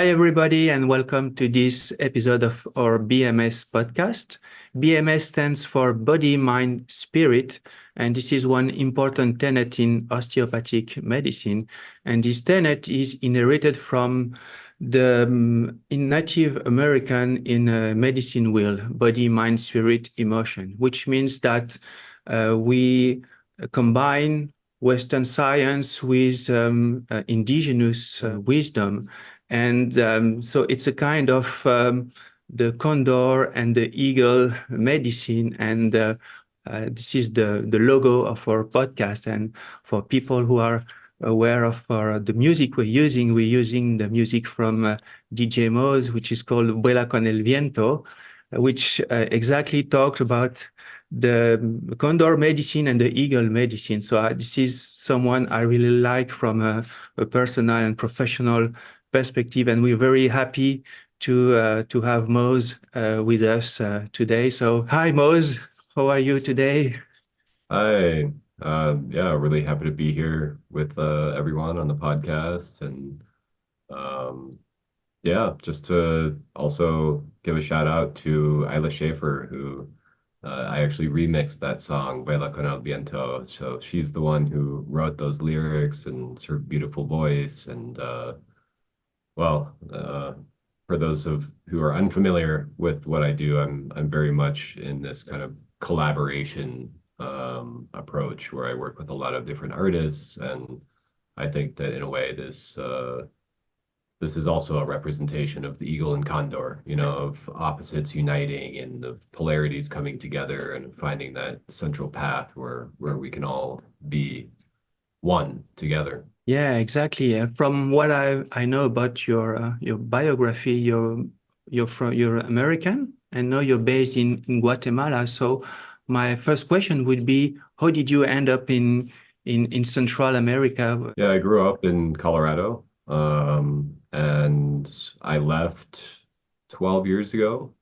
Hi, everybody, and welcome to this episode of our BMS podcast. BMS stands for Body, Mind, Spirit, and this is one important tenet in osteopathic medicine. And this tenet is inherited from the in Native American in medicine wheel, body, mind, spirit, emotion, which means that we combine Western science with indigenous wisdom. And so it's a kind of the condor and the eagle medicine. And this is the logo of our podcast. And for people who are aware of the music we're using the music from DJ Mose, which is called Vuela con el Viento, which exactly talks about the condor medicine and the eagle medicine. So this is someone I really like from a personal and professional perspective, and we're very happy to have Mose with us today. So hi, Mose, how are you today? Hi. Yeah, really happy to be here with everyone on the podcast. And um, yeah, just to also give a shout out to Isla Schaefer, who I actually remixed that song, Baila con el Viento. So she's the one who wrote those lyrics and her beautiful voice. And well, for those of who are unfamiliar with what I do, I'm very much in this kind of collaboration approach where I work with a lot of different artists, and I think that in a way this is also a representation of the eagle and condor, of opposites uniting and of polarities coming together and finding that central path where we can all be one together. Yeah, exactly. From what I know about your biography, you're American, and now you're based in Guatemala. So my first question would be, how did you end up in Central America? Yeah, I grew up in Colorado, and I left 12 years ago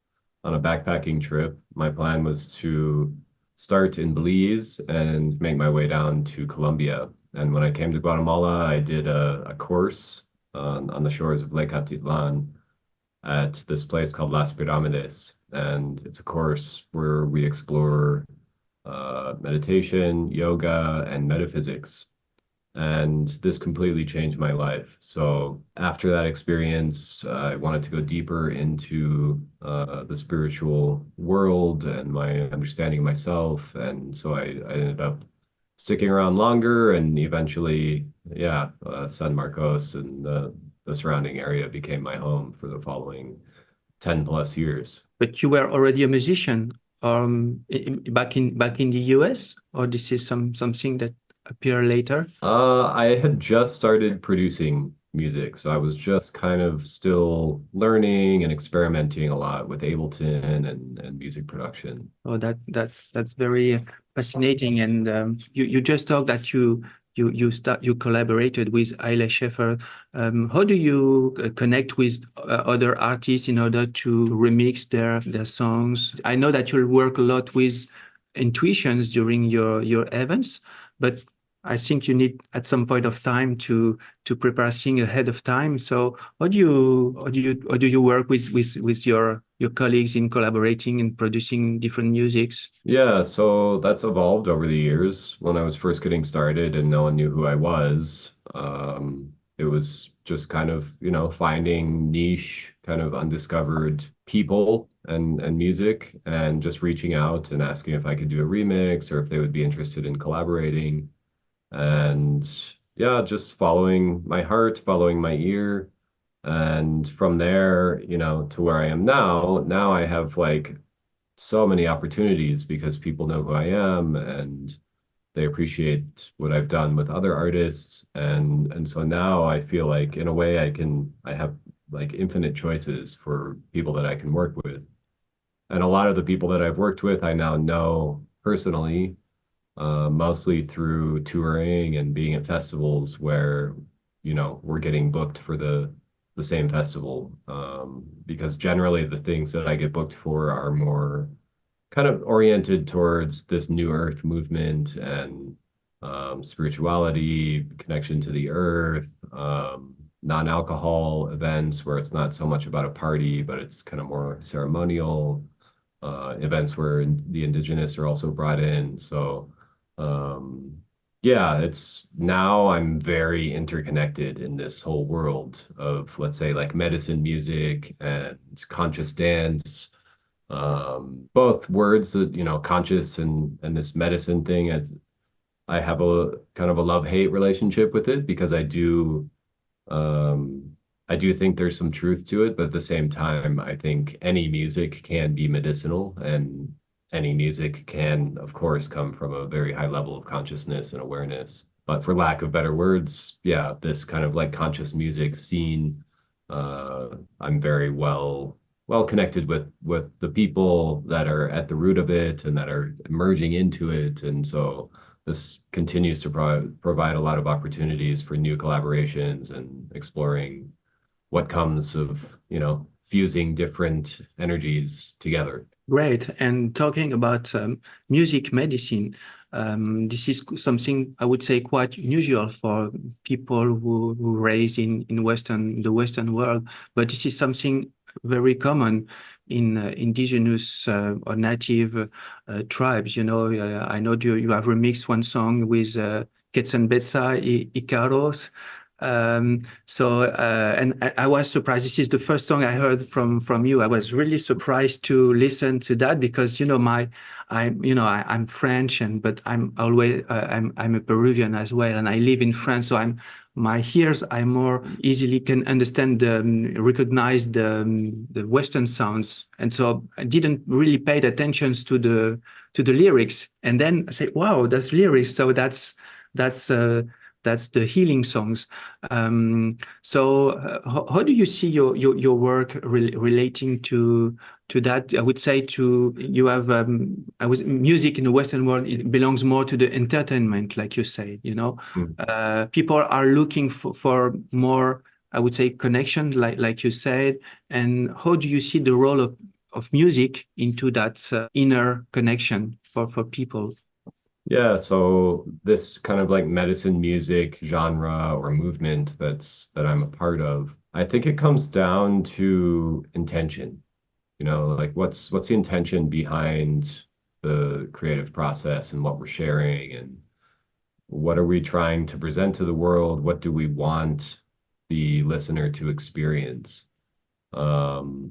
on a backpacking trip. My plan was to start in Belize and make my way down to Colombia. And when I came to Guatemala, I did a course on the shores of Lake Atitlan at this place called Las Piramides. And it's a course where we explore meditation, yoga, and metaphysics. And this completely changed my life. So after that experience, I wanted to go deeper into the spiritual world and my understanding of myself. And so I ended up sticking around longer, and eventually, yeah, San Marcos and the surrounding area became my home for the following 10 plus years. But you were already a musician back in the US, or this is something that appeared later? I had just started producing music, so I was just kind of still learning and experimenting a lot with Ableton and music production. Oh, that's very fascinating. And you just talked that you collaborated with Eile Schaefer. How do you connect with other artists in order to remix their songs? I know that you work a lot with intuitions during your events, but I think you need at some point of time to prepare things ahead of time. So how do you work with your colleagues in collaborating and producing different musics? Yeah, so that's evolved over the years. When I was first getting started and no one knew who I was, it was just kind of, finding niche, kind of undiscovered people and music and just reaching out and asking if I could do a remix or if they would be interested in collaborating. And yeah, just following my heart, following my ear. And from there, to where I am now, now I have like so many opportunities because people know who I am and they appreciate what I've done with other artists. And so now I feel like in a way I have like infinite choices for people that I can work with. And a lot of the people that I've worked with I now know personally, mostly through touring and being at festivals where, we're getting booked for the same festival. Because generally the things that I get booked for are more kind of oriented towards this new earth movement and spirituality, connection to the earth. non-alcohol events where it's not so much about a party, but it's kind of more ceremonial, events where the indigenous are also brought in. So, um, yeah, it's now I'm very interconnected in this whole world of, let's say, like medicine music and conscious dance. Both words that, conscious and this medicine thing. I have a kind of a love-hate relationship with it because um, I do think there's some truth to it, but at the same time, I think any music can be medicinal, and any music can, of course, come from a very high level of consciousness and awareness. But for lack of better words, yeah, this kind of like conscious music scene, uh, I'm very well connected with the people that are at the root of it and that are emerging into it, and so this continues to provide a lot of opportunities for new collaborations and exploring what comes of, fusing different energies together. Great. And talking about music medicine, this is something I would say quite unusual for people who raise in the Western world. But this is something very common in indigenous or native tribes. I know you have remixed one song with Quetzalbetza Icaros. And I was surprised. This is the first song I heard from you. I was really surprised to listen to that because I'm French but I'm a Peruvian as well, and I live in France, so my ears I more easily can understand recognize the Western sounds, and so I didn't really pay attention to the lyrics, and then I say, wow, that's lyrics. So that's uh, that's the healing songs. How do you see your work relating to that? I would say to you have music in the Western world. It belongs more to the entertainment, like you say. Mm. People are looking for more. I would say connection, like you said. And how do you see the role of music into that inner connection for people? Yeah, so this kind of like medicine music genre or movement that I'm a part of, I think it comes down to intention. Like what's the intention behind the creative process and what we're sharing, and what are we trying to present to the world? What do we want the listener to experience? Um,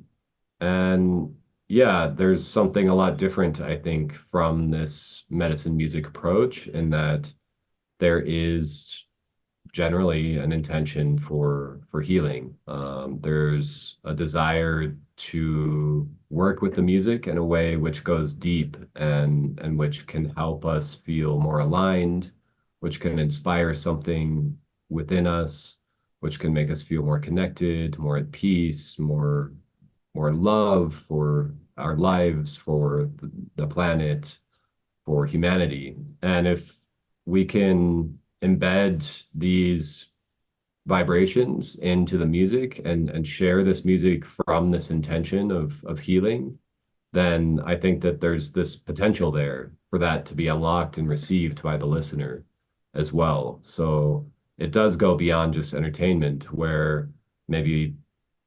and yeah, there's something a lot different, I think, from this medicine music approach in that there is generally an intention for healing. There's a desire to work with the music in a way which goes deep and which can help us feel more aligned, which can inspire something within us, which can make us feel more connected, more at peace, more love for our lives, for the planet, for humanity. And if we can embed these vibrations into the music and share this music from this intention of healing, then I think that there's this potential there for that to be unlocked and received by the listener as well. So it does go beyond just entertainment, where maybe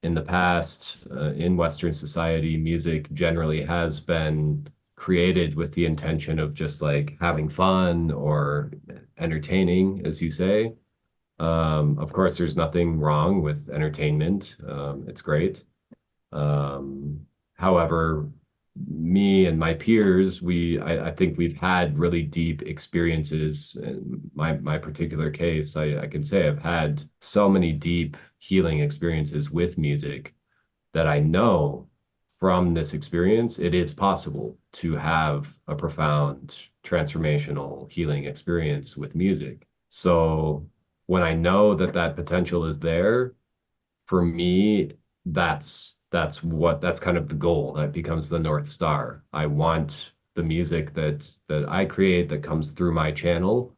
in the past, in Western society, music generally has been created with the intention of just like having fun or entertaining, as you say. Of course, there's nothing wrong with entertainment. It's great. Um, However, me and my peers, I think we've had really deep experiences. In my particular case, I can say I've had so many deep healing experiences with music that I know from this experience, it is possible to have a profound transformational healing experience with music. So when I know that that potential is there, for me, that's kind of the goal. That becomes the North Star. I want the music that I create that comes through my channel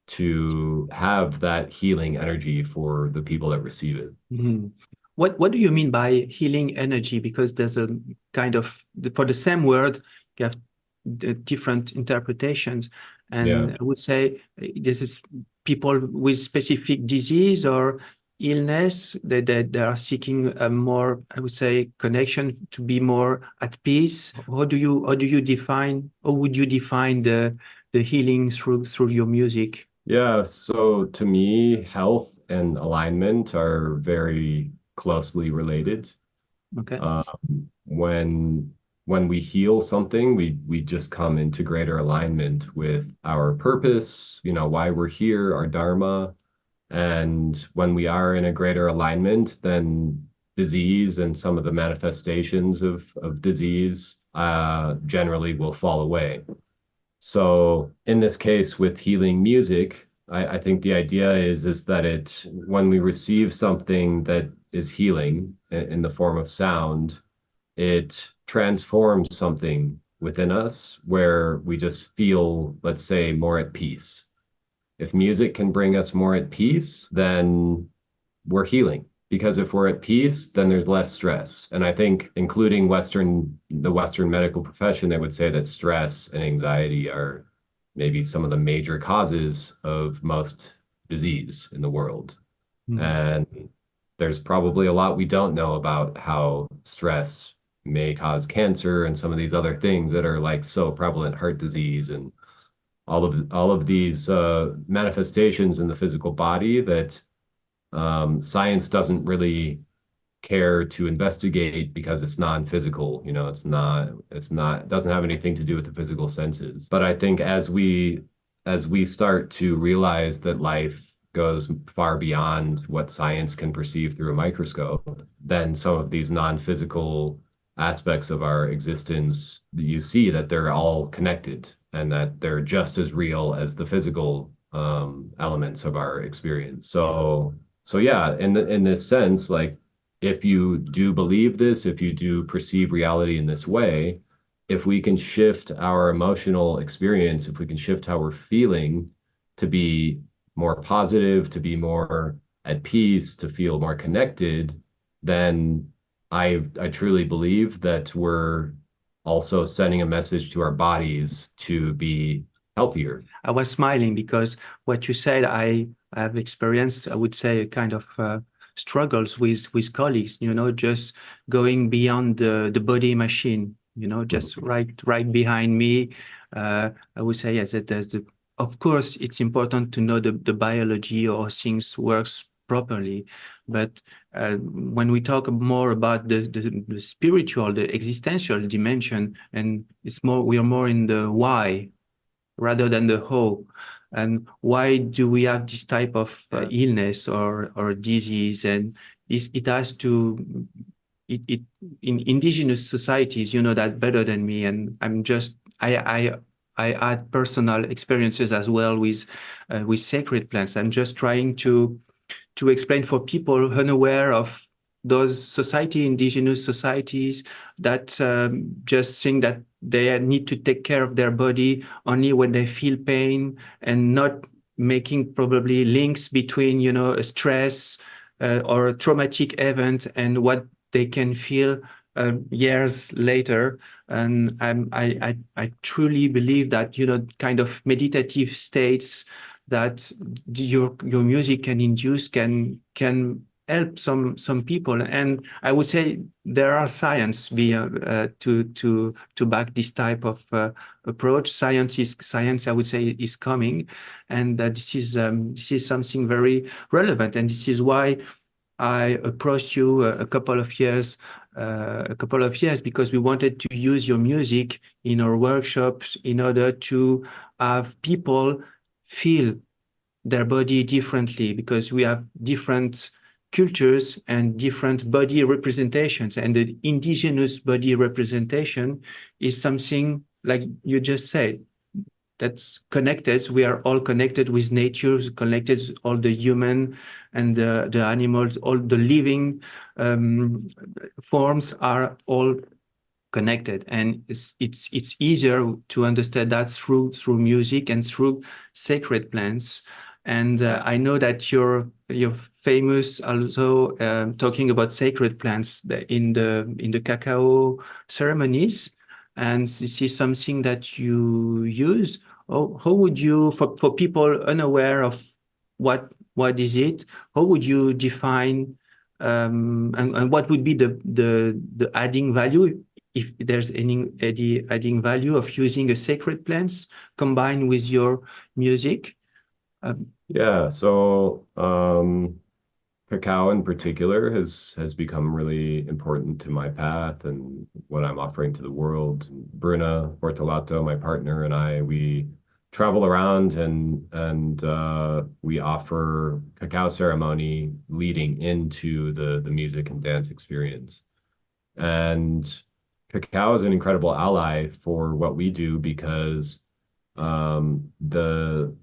to have that healing energy for the people that receive it. Mhm. What do you mean by healing energy? Because there's a kind of for the same word, you have different interpretations, Yeah. and I would say this is people with specific disease, or illness, that they are seeking a more, I would say, connection to be more at peace. How do you define, or would you define the healing through your music? Yeah, so to me, health and alignment are very closely related. Okay. When we heal something, we just come into greater alignment with our purpose, why we're here, our dharma. And when we are in a greater alignment, then disease and some of the manifestations of disease generally will fall away. So in this case with healing music, I think the idea is that when we receive something that is healing in the form of sound, it transforms something within us where we just feel, let's say, more at peace. If music can bring us more at peace, then we're healing. Because if we're at peace, then there's less stress. And I think including the Western medical profession, they would say that stress and anxiety are maybe some of the major causes of most disease in the world. Mhm. And there's probably a lot we don't know about how stress may cause cancer and some of these other things that are like so prevalent, heart disease and all of these manifestations in the physical body that science doesn't really care to investigate because it's non-physical. It doesn't have anything to do with the physical senses. But I think as we start to realize that life goes far beyond what science can perceive through a microscope, then some of these non-physical aspects of our existence, you see that they're all connected and that they're just as real as the physical elements of our experience. So yeah, in this sense, like if you do believe this, if you do perceive reality in this way, if we can shift our emotional experience, if we can shift how we're feeling to be more positive, to be more at peace, to feel more connected, then I truly believe that we're also sending a message to our bodies to be healthier. I was smiling because what you said, I have experienced, I would say, a kind of struggles with colleagues, just going beyond the body machine, just Mhm. right behind me. I would say, yes, that of course, it's important to know the biology or things works properly. But when we talk more about the spiritual, the existential dimension, and we are more in the why rather than the how. And why do we have this type of illness or disease? And it has to it in indigenous societies, you know that better than me. And I had personal experiences as well with sacred plants. I'm just trying to explain for people unaware of those indigenous societies that just think that they need to take care of their body only when they feel pain and not making probably links between, a stress or a traumatic event and what they can feel years later. And I truly believe that, kind of meditative states that your music can induce can help some people. And I would say there are science to back this type of approach. Science, I would say, is coming, and this is something very relevant. And this is why I approached you a couple of years because we wanted to use your music in our workshops in order to have people feel their body differently, because we have different cultures and different body representations. And the indigenous body representation is something like you just said, that's connected. We are all connected with nature, connected all the human and the animals, all the living forms are all connected, and it's easier to understand that through music and through sacred plants. And I know that you're famous also talking about sacred plants in the cacao ceremonies, and this is something that you use. How would you, for people unaware of what What is it? How would you define and what would be the adding value if there's any adding value of using a sacred plants combined with your music? Yeah, so cacao in particular has become really important to my path and what I'm offering to the world. Bruna Bortolato, my partner, and I, we travel around and we offer cacao ceremony leading into the music and dance experience. And cacao is an incredible ally for what we do because the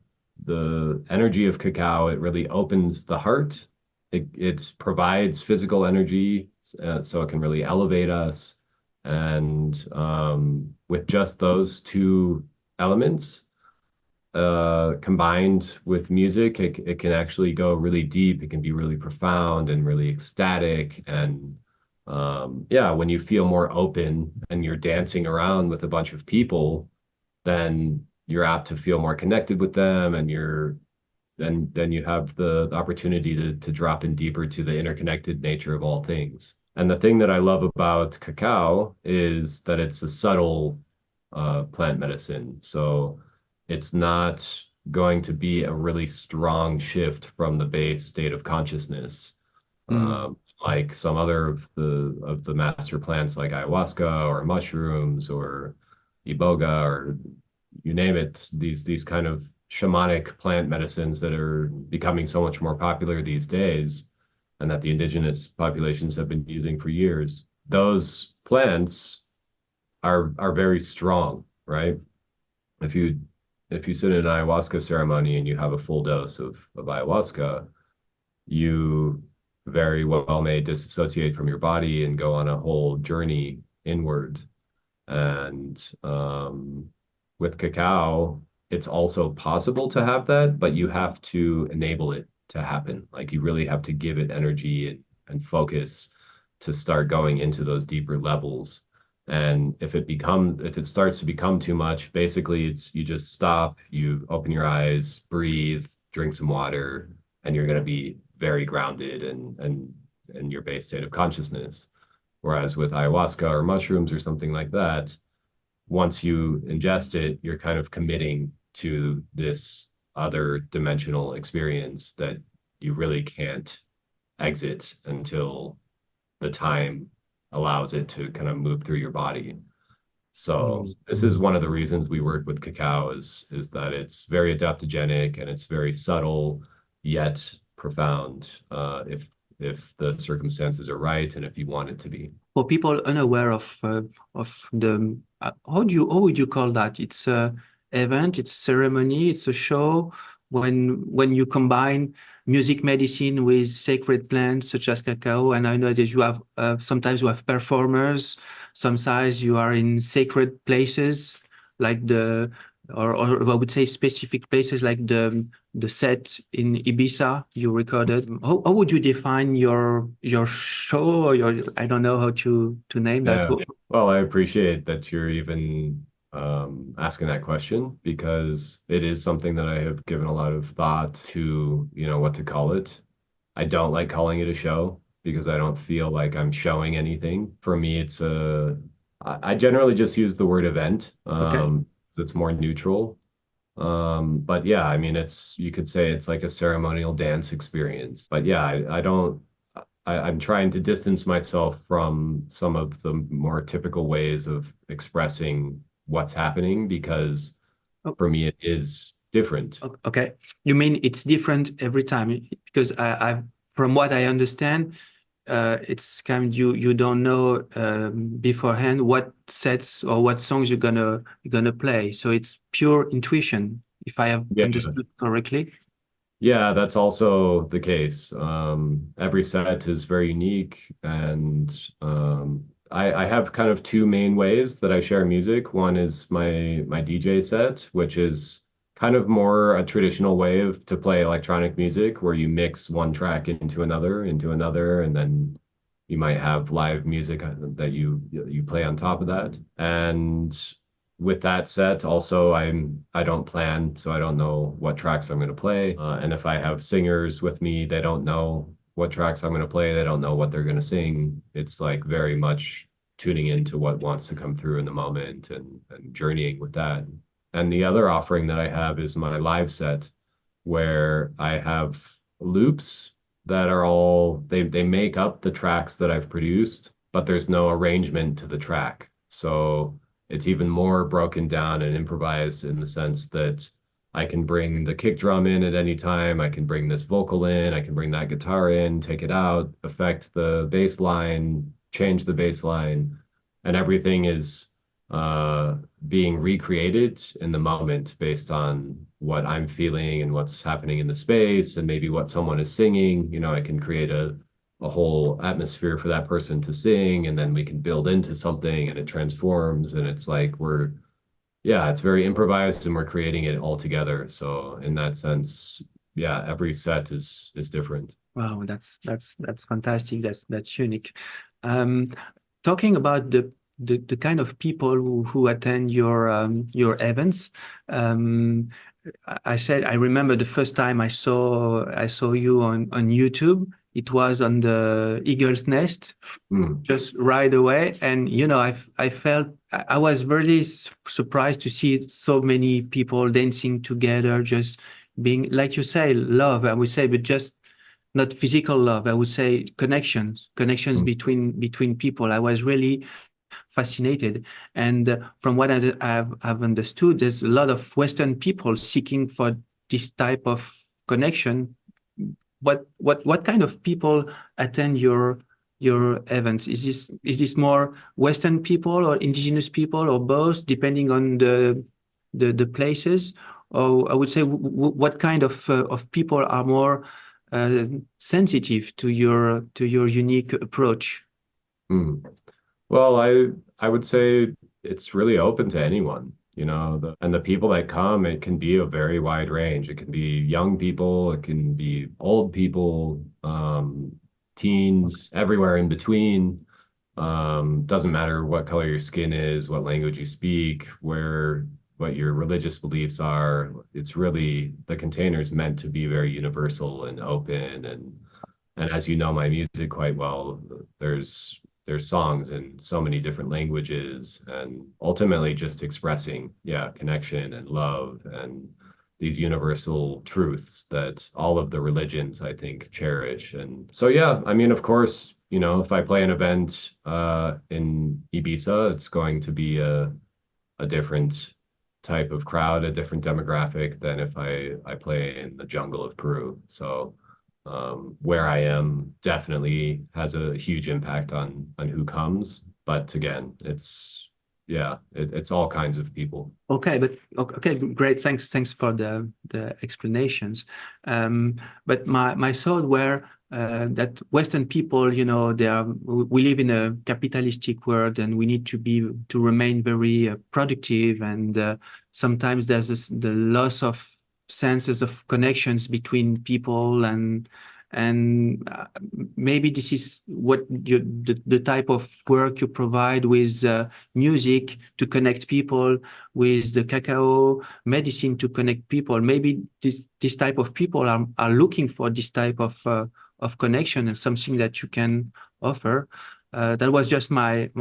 energy of cacao, it really opens the heart. It provides physical energy, so it can really elevate us. And with just those two elements, combined with music, it can actually go really deep. It can be really profound and really ecstatic. And yeah, when you feel more open and you're dancing around with a bunch of people, then you're apt to feel more connected with them, and then you have the opportunity to drop in deeper to the interconnected nature of all things. And the thing that I love about cacao is that it's a subtle plant medicine. So it's not going to be a really strong shift from the base state of consciousness, Mm, like some other of the master plants like ayahuasca or mushrooms or iboga or you name it, these kind of shamanic plant medicines that are becoming so much more popular these days and that the indigenous populations have been using for years. Those plants are very strong, right? If you if you sit in an ayahuasca ceremony and you have a full dose of ayahuasca, you very well may disassociate from your body and go on a whole journey inward. And with cacao, it's also possible to have that, but you have to enable it to happen. Like you really have to give it energy and focus to start going into those deeper levels. And if it starts to become too much, basically it's you just stop, you open your eyes, breathe, drink some water, and you're going to be very grounded and in your base state of consciousness. Whereas with ayahuasca or mushrooms or something like that, once you ingest it, you're kind of committing to this other dimensional experience that you really can't exit until the time allows it to kind of move through your body. So mm. this is one of the reasons we work with cacao is that it's very adaptogenic and it's very subtle yet profound if the circumstances are right and if you want it to be. For people unaware of the how would you call that? It's a event, it's a ceremony, it's a show when you combine music medicine with sacred plants such as cacao. And I know that you have sometimes you have performers, sometimes you are in sacred places like or I would say specific places like the set in Ibiza you recorded. How would you define your show or your I don't know how to name that. Yeah. Well, I appreciate that you're even asking that question because it is something that I have given a lot of thought to, what to call it. I don't like calling it a show because I don't feel like I'm showing anything. For me, I generally just use the word event, Okay. 'cause it's more neutral. But yeah, I mean, you could say it's like a ceremonial dance experience. But yeah, I don't, I'm trying to distance myself from some of the more typical ways of expressing what's happening because Oh, for me, it is different. okay. You mean it's different every time because I from what I understand, it's kind of you don't know beforehand what sets or what songs you're gonna play. So it's pure intuition, if I have Yeah. understood correctly. Yeah, that's also the case. Every set is very unique, and I have kind of two main ways that I share music. One is my DJ set, which is kind of more a traditional way of to play electronic music, where you mix one track into another, and then you might have live music that you play on top of that. And with that set, also I don't plan, so I don't know what tracks I'm going to play. And if I have singers with me, they don't know what tracks I'm going to play. They don't know what they're going to sing. It's like very much tuning into what wants to come through in the moment and journeying with that. And the other offering that I have is my live set, where I have loops that are all they make up the tracks that I've produced, but there's no arrangement to the track. So it's even more broken down and improvised in the sense that I can bring the kick drum in at any time. I can bring this vocal in. I can bring that guitar in, take it out, affect the bass line, change the bass line, and everything is uh, being recreated in the moment based on what I'm feeling and what's happening in the space and maybe what someone is singing. You know, I can create a whole atmosphere for that person to sing, and then we can build into something and it transforms. And it's like yeah, it's very improvised and we're creating it all together. So in that sense, yeah, every set is different. Wow, that's fantastic. That's unique. Um, Talking about the kind of people who attend your events, um, I said I remember the first time I saw you on YouTube. It was on the Eagle's Nest, Mm, just right away, and I felt I was really surprised to see so many people dancing together, just being like you say, love. I would say, but just not physical love. I would say connections mm, between people. I was really fascinated. And from what I've understood, there's a lot of Western people seeking for this type of connection. What kind of people attend your events? Is this more Western people or indigenous people or both, depending on the places? Or I would say, what kind of people are more uh, sensitive to your unique approach? mm. Well, I would say it's really open to anyone, you know, and the people that come, it can be a very wide range. It can be young people, it can be old people, teens, everywhere in between. Doesn't matter what color your skin is, what language you speak, what your religious beliefs are. It's really the container is meant to be very universal and open and as you know my music quite well, there's songs in so many different languages and ultimately just expressing, yeah, connection and love and these universal truths that all of the religions I think cherish. And so yeah, I mean, of course, you know, if I play an event in Ibiza, it's going to be a different type of crowd, a different demographic than if I play in the jungle of Peru. So where I am definitely has a huge impact on who comes. But again, it's all kinds of people. Okay, but okay, great. Thanks for the explanations. But my thought were that Western people, we live in a capitalistic world, and we need to remain very productive, and sometimes there's the loss of senses of connections between people, and maybe this is what the type of work you provide with music to connect people, with the cacao medicine to connect people. Maybe this type of people are looking for this type of connection and something that you can offer. That was just my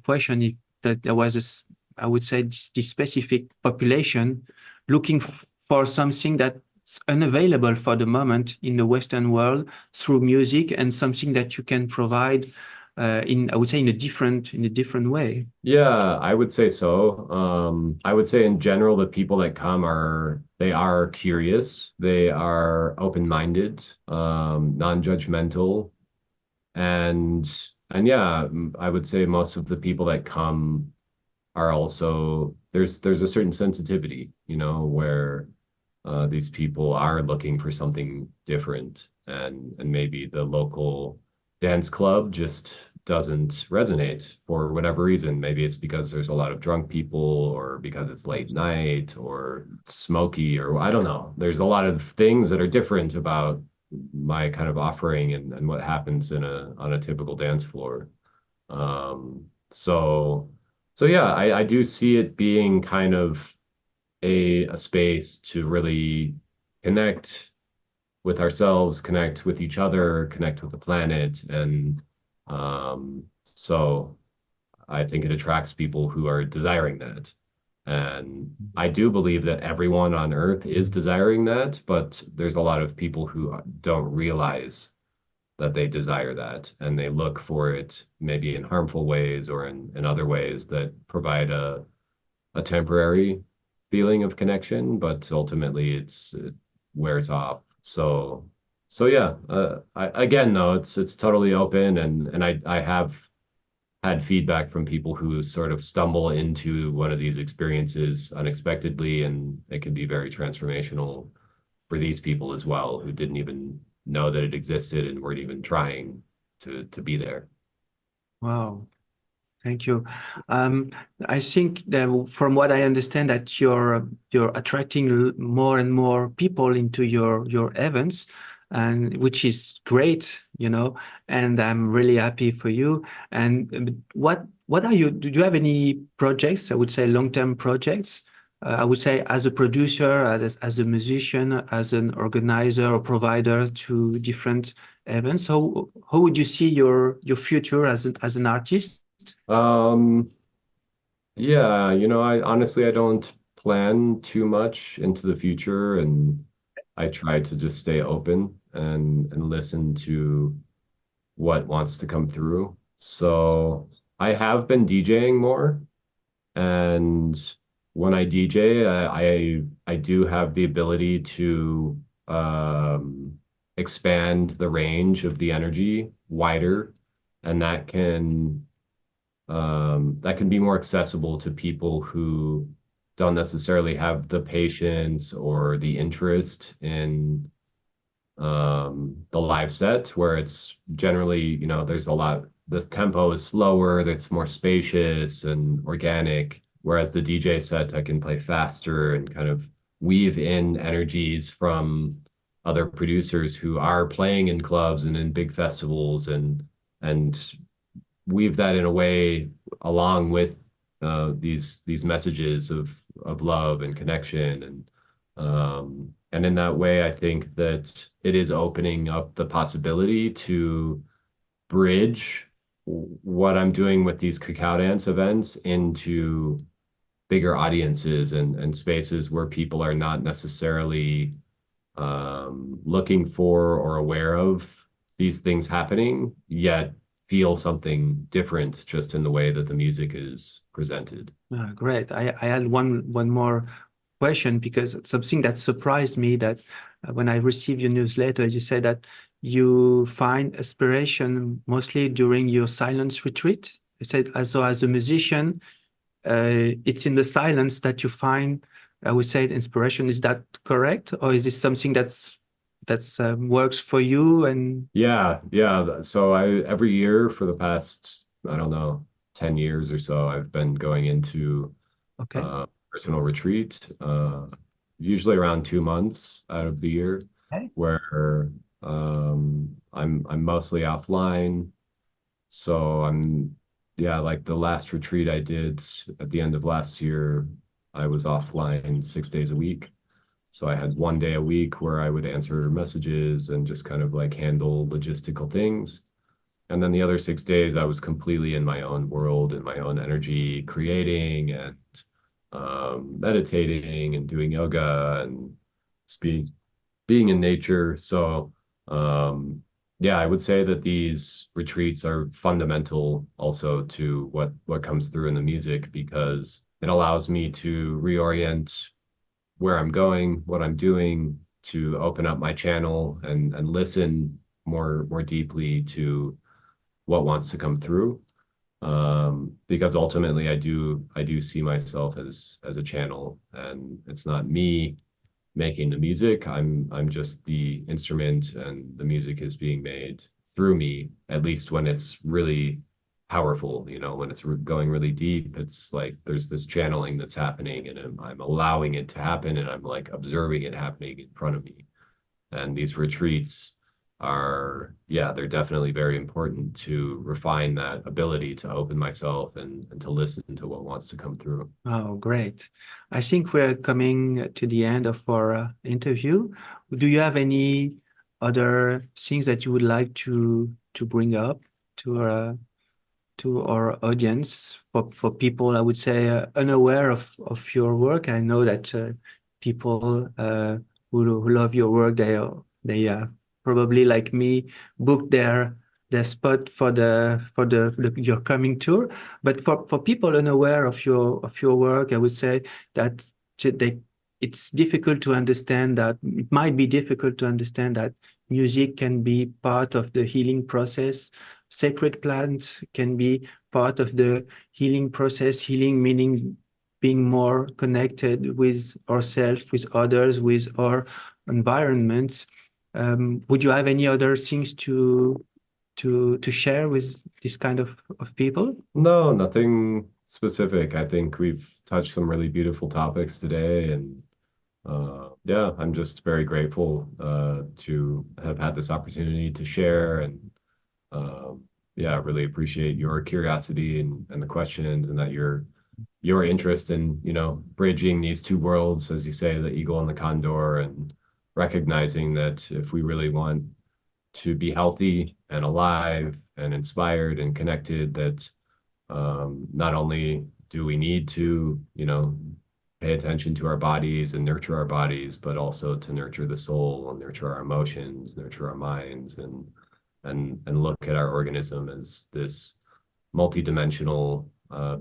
question. If that there was I would say this specific population looking for something that's unavailable for the moment in the Western world through music, and something that you can provide I would say, in a different way. Yeah, I would say so. I would say in general, the people that come they are curious, they are open-minded, non-judgmental, and yeah, I would say most of the people that come are also there's a certain sensitivity, you know, where these people are looking for something different, and maybe the local dance club just doesn't resonate for whatever reason. Maybe it's because there's a lot of drunk people, or because it's late night, or smoky, or I don't know. There's a lot of things that are different about my kind of offering and what happens in a on a typical dance floor. So So yeah, I do see it being kind of a space to really connect with ourselves, connect with each other, connect with the planet. And so I think it attracts people who are desiring that. And I do believe that everyone on earth is desiring that, but there's a lot of people who don't realize that they desire that and they look for it maybe in harmful ways or in other ways that provide a temporary feeling of connection, but ultimately it wears off. So yeah, again though, it's totally open, and I have had feedback from people who sort of stumble into one of these experiences unexpectedly, and it can be very transformational for these people as well, who didn't even know that it existed and weren't even trying to be there. Wow. Thank you. Um, I think that from what I understand that you're attracting more and more people into your events, and which is great, you know, and I'm really happy for you. And what are you, do you have any projects, I would say long-term projects? I would say as a producer, as a musician, as an organizer or provider to different events. How would you see your future as an artist? Um, yeah, I honestly I don't plan too much into the future, and I try to just stay open and listen to what wants to come through. So I have been DJing more, and when I DJ, I do have the ability to expand the range of the energy wider, and that can be more accessible to people who don't necessarily have the patience or the interest in the live set, where it's generally, there's a lot, the tempo is slower, that's more spacious and organic. Whereas the DJ set, I can play faster and kind of weave in energies from other producers who are playing in clubs and in big festivals, and weave that in a way along with these messages of love and connection, and in that way I think that it is opening up the possibility to bridge what I'm doing with these Cacao Dance events into bigger audiences and spaces where people are not necessarily looking for or aware of these things happening, yet feel something different just in the way that the music is presented. Great. I had one more question because it's something that surprised me that when I received your newsletter, you said that you find inspiration mostly during your silence retreat. You said as a musician, it's in the silence that you find, I would say, inspiration. Is that correct, or is this something that's works for you? And Yeah. So I every year for the past, I don't know, 10 years or so, I've been going into okay, personal retreat, usually around 2 months out of the year, okay, where I'm mostly offline. So yeah, like the last retreat I did at the end of last year, I was offline 6 days a week. So I had one day a week where I would answer messages and just kind of like handle logistical things. And then the other 6 days, I was completely in my own world, in my own energy, creating and meditating and doing yoga and speak, being in nature. So, yeah, I would say that these retreats are fundamental also to what comes through in the music, because it allows me to reorient where I'm going, what I'm doing, to open up my channel and listen more deeply to what wants to come through. Because ultimately I do see myself as a channel, and it's not me making the music. I'm just the instrument, and the music is being made through me, at least when it's really powerful, when it's going really deep. It's like there's this channeling that's happening, and I'm allowing it to happen, and I'm like observing it happening in front of me. And these retreats they're definitely very important to refine that ability to open myself and to listen to what wants to come through. Oh, great. I think we're coming to the end of our interview. Do you have any other things that you would like to bring up to our audience for people, I would say, unaware of your work? I know that people who love your work, they probably like me book their spot for your coming tour. But for people unaware of your work, I would say that they it's difficult to understand that it might be difficult to understand that music can be part of the healing process. Sacred plants can be part of the healing process. Healing meaning being more connected with ourselves, with others, with our environment. Would you have any other things to share with this kind of people? No, nothing specific. I think we've touched some really beautiful topics today, and yeah, I'm just very grateful to have had this opportunity to share, and um, yeah, I really appreciate your curiosity and the questions, and that your interest in, bridging these two worlds, as you say, the eagle and the condor, and recognizing that if we really want to be healthy and alive and inspired and connected, that not only do we need to, pay attention to our bodies and nurture our bodies, but also to nurture the soul and nurture our emotions, nurture our minds, and look at our organism as this multidimensional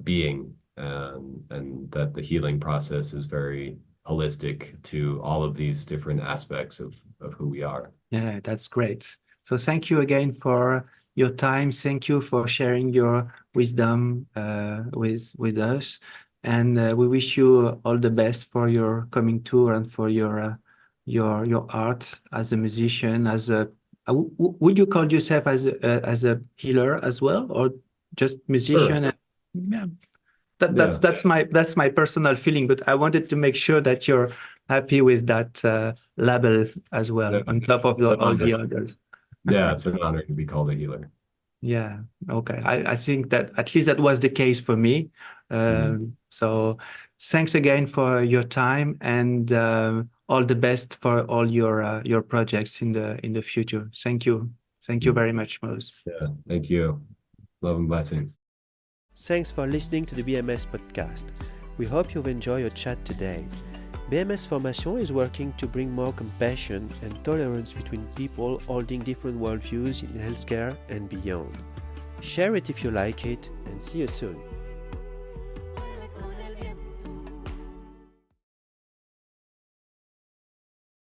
being, and that the healing process is very holistic to all of these different aspects of who we are. Yeah, that's great. So thank you again for your time. Thank you for sharing your wisdom with us. And we wish you all the best for your coming tour and for your art as a musician, would you call yourself as a healer as well, or just Sure. musician? And, yeah, Yeah. that's my personal feeling, but I wanted to make sure that you're happy with that label as well, Yeah. on top of It's an all honor. the others. Yeah, it's an honor to be called a healer. Yeah, okay. I think that at least that was the case for me. Mm. So thanks again for your time, and all the best for all your projects in the future. Thank you. Thank you Mm. very much, Mose. Yeah. Thank you. Love and blessings. Thanks for listening to the BMS Podcast. We hope you've enjoyed your chat today. BMS Formation is working to bring more compassion and tolerance between people holding different worldviews in healthcare and beyond. Share it if you like it, and see you soon.